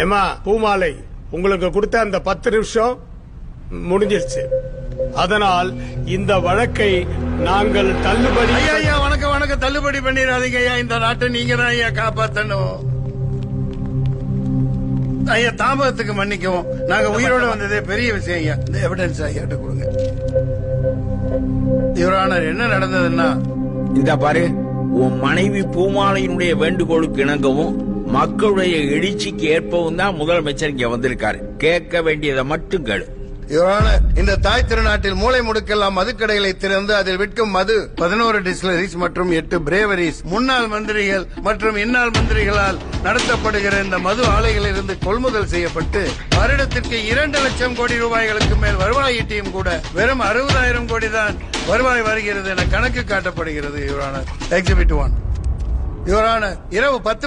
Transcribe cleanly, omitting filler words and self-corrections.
ஏமா பூமாலை, உங்களுக்கு கொடுத்த அந்த 10 நிமிஷம் முடிஞ்சிருச்சு. அதனால் இந்த வழக்கை நாங்கள் தள்ளுபடி. ஐயா வணக்கம் தள்ளுபடி பண்ணிடாதீங்க ஐயா. இந்த நாட்டை நீங்க தான் ஐயா காப்பாத்தணும். ஐயா தாமதத்துக்கு மன்னிக்கவும். நாங்க உயிரோட வந்ததே பெரிய விஷயம் ஐயா. இந்த எவிடன்ஸ் ஐயாட்ட கொடுங்க. யுவர் ஆனர், என்ன நடந்ததுன்னா, இந்த பாரு, உன் மனைவி பூமாலையினுடைய வேண்டுகோளுக்கு இணங்கவும் மக்களுடைய எழுச்சிக்கு ஏற்பவும் தான் முதலமைச்சர் இங்க வந்திருக்காரு. கேட்க வேண்டியதை மட்டும் கேளு. யுவர் ஆனர், இந்த தாய் திருநாட்டில் மூளை முடுக்கெல்லாம் மதுக்கடைகளை திறந்து அதில் விற்கும் மது 11 டிஸ்டிலரிஸ் மற்றும் 8 பிரேவரிஸ் முன்னாள் மந்திரிகள் மற்றும் இன்னாள் மந்திரிகளால் நடத்தப்படுகிற இந்த மது ஆலைகளிலிருந்து கொள்முதல் செய்யப்பட்டு வருடத்திற்கு 2 லட்சம் கோடி ரூபாய்களுக்கு மேல் வருவாய் ஈட்டியும் கூட வெறும் 60,000 கோடி தான் வருவாய் வருகிறது என கணக்கு காட்டப்படுகிறது. Your honour, exhibit 1. Your honour, இரவு 10